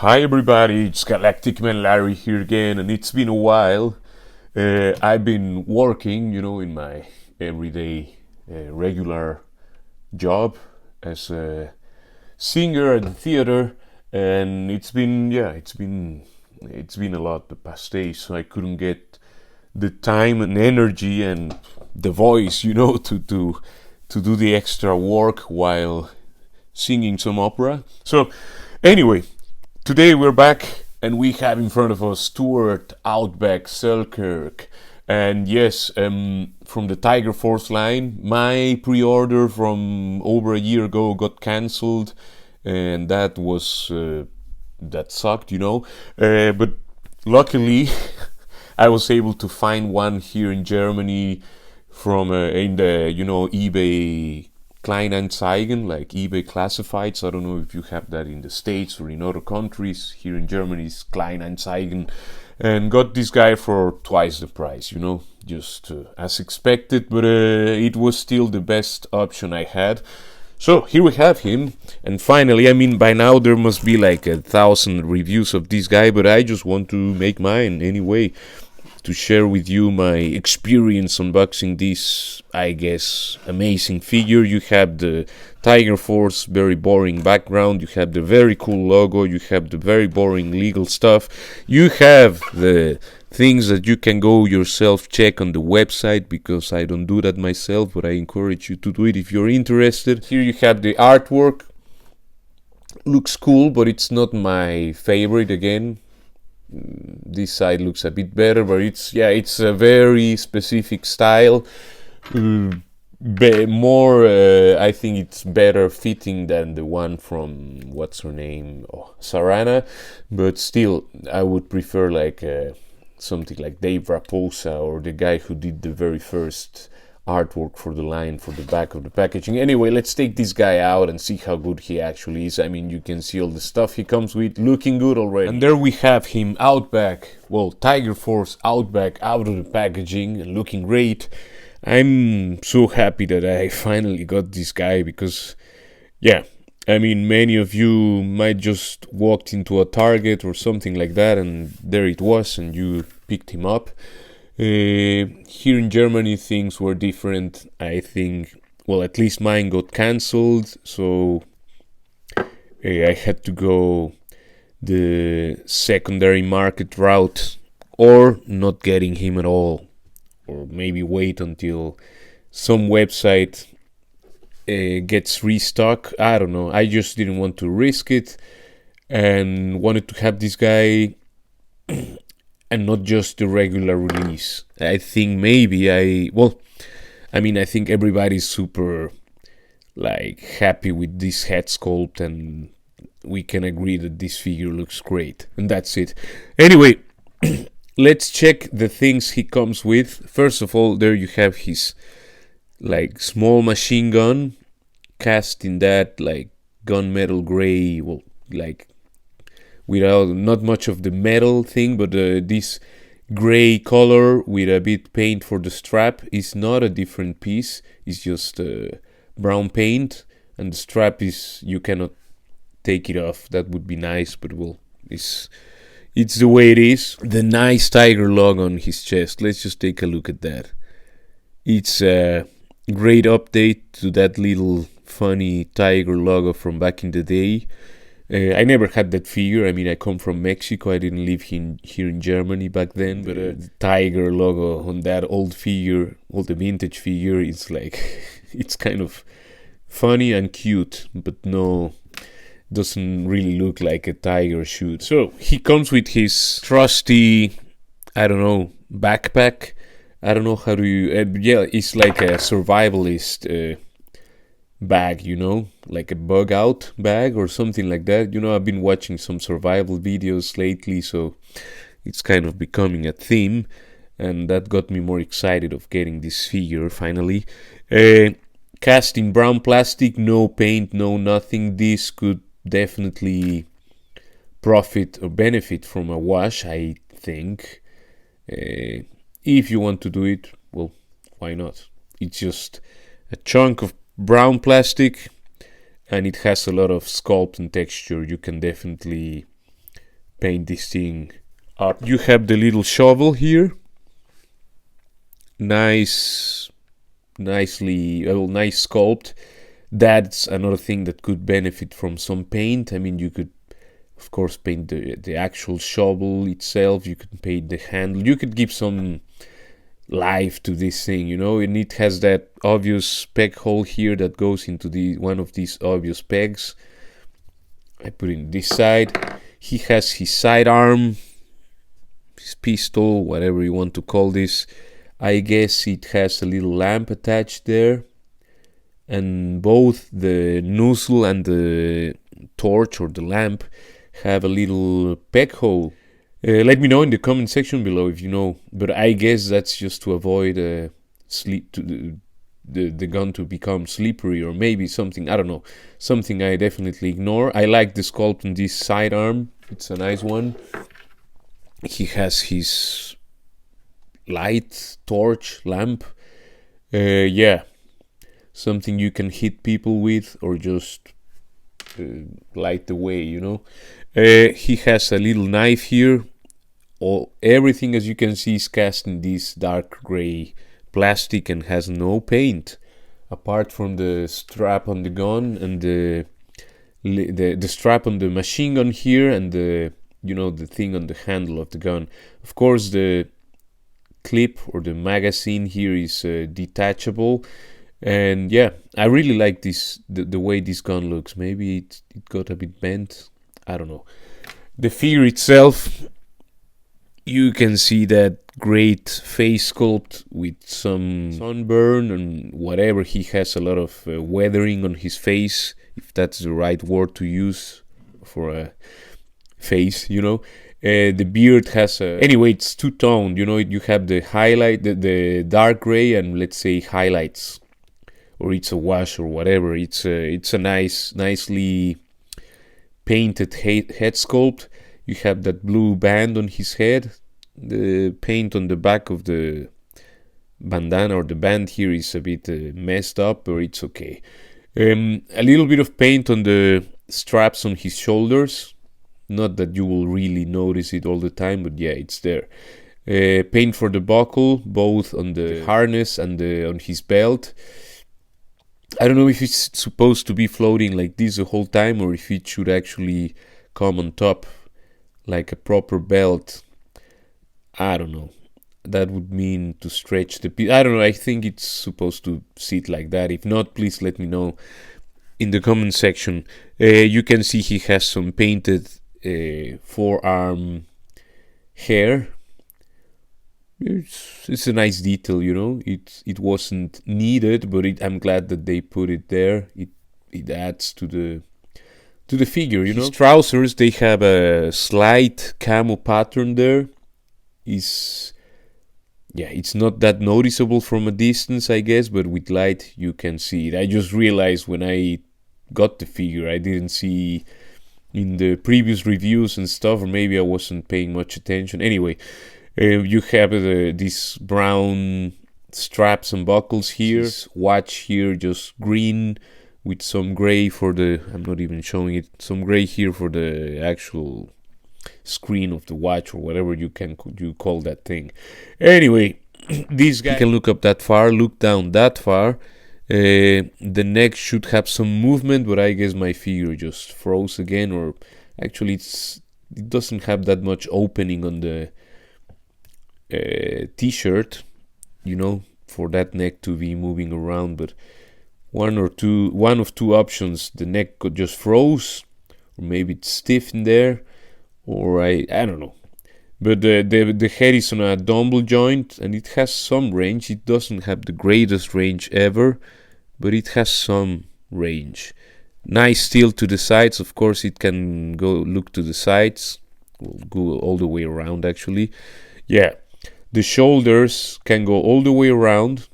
Hi everybody, it's Galactic Man Larry here again, and it's been a while. I've been working, in my everyday regular job as a singer at the theater, and it's been a lot the past days. So I couldn't get the time and energy and the voice, to do the extra work while singing some opera. So anyway. Today we're back and we have in front of us Stuart, Outback, Selkirk, and yes, from the Tiger Force line. My pre-order from over a year ago got cancelled, and that sucked. But luckily, I was able to find one here in Germany from in the eBay Kleinanzeigen, like eBay Classifieds. I don't know if you have that in the States or in other countries. Here in Germany, it's Kleinanzeigen, and got this guy for twice the price. Just as expected, but it was still the best option I had. So here we have him, and finally, by now there must be like 1,000 reviews of this guy, but I just want to make mine anyway, to share with you my experience unboxing this, I guess, amazing figure. You have the Tiger Force, very boring background. You have the very cool logo. You have the very boring legal stuff. You have the things that you can go yourself check on the website, because I don't do that myself, but I encourage you to do it if you're interested. Here you have the artwork. Looks cool, but it's not my favorite again. This side looks a bit better, but it's a very specific style. I think it's better fitting than the one from what's her name, Sarana, but still I would prefer like something like Dave Raposa, or the guy who did the very first artwork for the line for the back of the packaging. Anyway, let's take this guy out and see how good he actually is. You can see all the stuff he comes with, looking good already. And there we have him, Outback, Tiger Force Outback, out of the packaging and looking great. I'm so happy that I finally got this guy, because many of you might just walked into a Target or something like that, and there it was, and you picked him up. Here in Germany things were different. I think, at least mine got cancelled, so I had to go the secondary market route, or not getting him at all, or maybe wait until some website gets restock. I don't know. I just didn't want to risk it, and wanted to have this guy and not just the regular release. I think I think everybody's super happy with this head sculpt, and we can agree that this figure looks great, and that's it. Anyway, let's check the things he comes with. First of all, there you have his small machine gun, cast in that gunmetal gray, without not much of the metal thing, but this gray color with a bit paint for the strap is not a different piece. It's just brown paint, and the strap you cannot take it off. That would be nice, but it's the way it is. The nice tiger log on his chest. Let's just take a look at that. It's a great update to that little funny tiger logo from back in the day. I never had that figure. I come from Mexico. I didn't live here in Germany back then. But the tiger logo on that old the vintage figure, it's it's kind of funny and cute, but doesn't really look like a tiger should. So he comes with his trusty, backpack. I don't know how to. It's like a survivalist bag, like a bug out bag or something like that. I've been watching some survival videos lately, so it's kind of becoming a theme, and that got me more excited of getting this figure finally. Cast in brown plastic, no paint, no nothing. This could definitely profit or benefit from a wash, I think. If you want to do it, why not? It's just a chunk of brown plastic, and it has a lot of sculpt and texture. You can definitely paint this thing up. You have the little shovel here. Nice sculpt. That's another thing that could benefit from some paint. I mean, you could, of course, paint the actual shovel itself. You could paint the handle. You could give some life to this thing, and it has that obvious peg hole here that goes into one of these obvious pegs. I put it in this side. He has his sidearm, his pistol, whatever you want to call this. I guess it has a little lamp attached there, and both the nozzle and the torch or the lamp have a little peg hole. Let me know in the comment section below if you know, but I guess that's just to avoid the gun to become slippery, or maybe something, I don't know, something I definitely ignore. I like the sculpt on this sidearm. It's a nice one. He has his light, torch, lamp. Yeah, something you can hit people with or just light the way, He has a little knife here. Everything, as you can see, is cast in this dark gray plastic and has no paint, apart from the strap on the gun and the strap on the machine gun here, and the thing on the handle of the gun. Of course, the clip or the magazine here is detachable, and yeah, I really like this, the way this gun looks. Maybe it got a bit bent, I don't know. The figure itself, you can see that great face sculpt with some sunburn and whatever. He has a lot of weathering on his face, if that's the right word to use for a face, the beard has anyway, it's two-toned, you have the highlight, the dark gray, and let's say highlights, or it's a wash or whatever. It's a nicely painted head sculpt. You have that blue band on his head. The paint on the back of the bandana or the band here is a bit messed up, but it's okay. A little bit of paint on the straps on his shoulders. Not that you will really notice it all the time, but yeah, it's there. Paint for the buckle, both on the harness and on his belt. I don't know if it's supposed to be floating like this the whole time, or if it should actually come on top like a proper belt. I don't know. That would mean to stretch the piece. I don't know. I think it's supposed to sit like that. If not, please let me know in the comment section. You can see he has some painted forearm hair. It's a nice detail, It wasn't needed, but I'm glad that they put it there. It adds to the figure, His trousers, they have a slight camo pattern there. It's not that noticeable from a distance, I guess, but with light you can see it. I just realized when I got the figure, I didn't see in the previous reviews and stuff, or maybe I wasn't paying much attention. Anyway, you have these brown straps and buckles here. This watch here, just green with some gray for the, I'm not even showing it, some gray here for the actual screen of the watch, or whatever you call that thing. Anyway, this guy, you can look up that far, look down that far. The neck should have some movement, but I guess my figure just froze again, or actually it doesn't have that much opening on the t-shirt, for that neck to be moving around. But one of two options: the neck just froze, or maybe it's stiff in there, or I don't know. But the head is on a dumbbell joint, and it has some range. It doesn't have the greatest range ever, but it has some range. Nice steel to the sides. Of course, it can look to the sides. We'll go all the way around, actually. Yeah, the shoulders can go all the way around.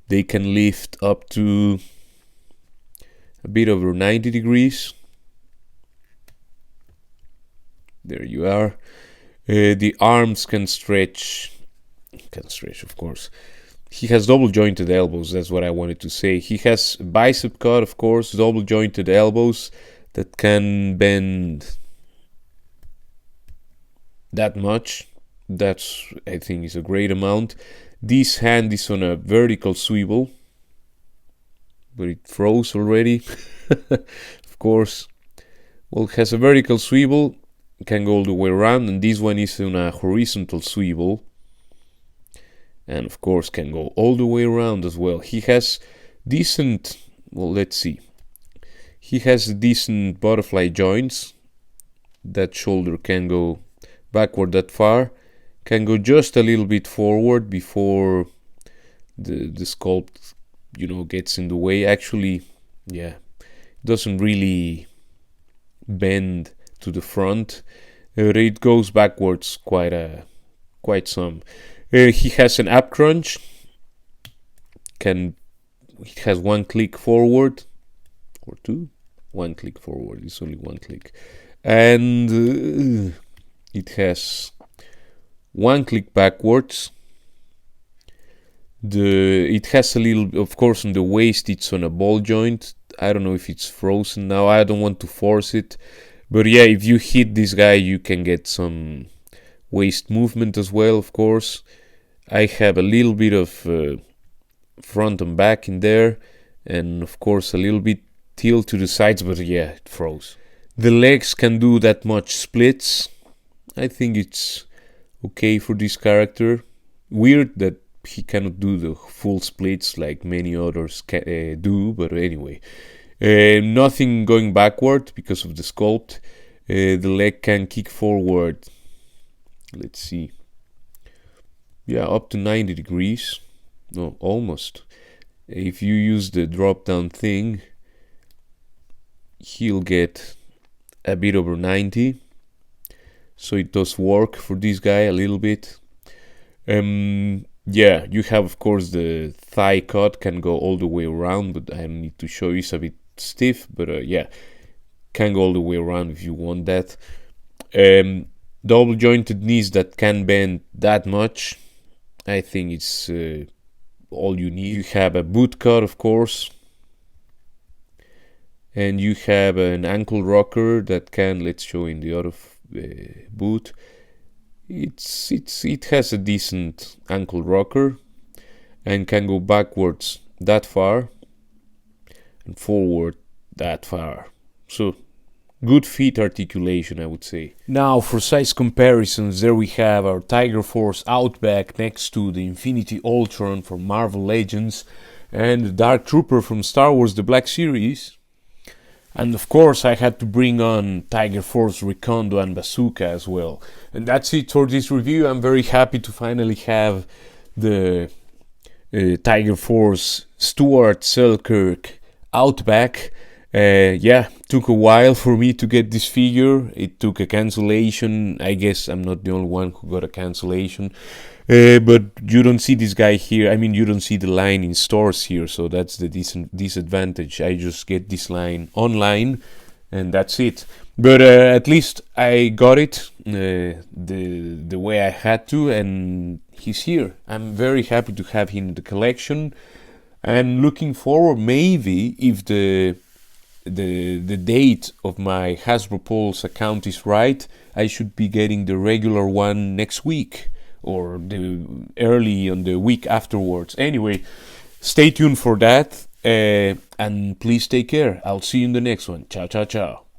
They can lift up to a bit over 90 degrees. There you are. The arms can stretch, of course. He has double jointed elbows, that's what I wanted to say. He has bicep cut, of course, double jointed elbows that can bend that much. That's, I think, is a great amount. This hand is on a vertical swivel, but it froze already. Of course. Well, it has a vertical swivel, can go all the way around, and this one is on a horizontal swivel, and of course can go all the way around as well. He has decent, well, let's see. He has decent butterfly joints. That shoulder can go backward that far, can go just a little bit forward before the sculpt, gets in the way. Actually, yeah, doesn't really bend to the front. It goes backwards quite some. He has an up crunch. It has one click forward or two. One click forward. It's only one click, and it has one click backwards. It has a little, of course, on the waist. It's on a ball joint. I don't know if it's frozen now. I don't want to force it, but yeah, if you hit this guy, you can get some waist movement as well. Of course, I have a little bit of front and back in there, and of course a little bit tilt to the sides, but yeah, it froze. The legs can do that much splits. I think it's okay for this character. Weird that he cannot do the full splits like many others do, but anyway. Nothing going backward because of the sculpt. The leg can kick forward. Let's see. Yeah, up to 90 degrees. No, almost. If you use the drop down thing, he'll get a bit over 90. So it does work for this guy a little bit. Yeah, you have, of course, the thigh cut can go all the way around, but I need to show you. It's a bit stiff, but yeah, can go all the way around if you want that. Double jointed knees that can bend that much. I think it's all you need. You have a boot cut, of course, and you have an ankle rocker that can, let's show in the other boot. It has a decent ankle rocker and can go backwards that far and forward that far. So good feet articulation, I would say. Now for size comparisons, there we have our Tiger Force Outback next to the Infinity Ultron from Marvel Legends and the Dark Trooper from Star Wars The Black Series. And of course I had to bring on Tiger Force Recondo and Bazooka as well. And that's it for this review. I'm very happy to finally have the Tiger Force Stuart Selkirk Outback. Yeah, took a while for me to get this figure. It took a cancellation. I guess I'm not the only one who got a cancellation. But you don't see this guy here. I mean, you don't see the line in stores here, so that's the disadvantage. I just get this line online, and that's it. But at least I got it the way I had to, and he's here. I'm very happy to have him in the collection, and looking forward, maybe if the date of my Hasbro Pulse account is right, I should be getting the regular one next week, or the early on the week afterwards. Anyway, stay tuned for that, and please take care. I'll see you in the next one. Ciao, ciao, ciao.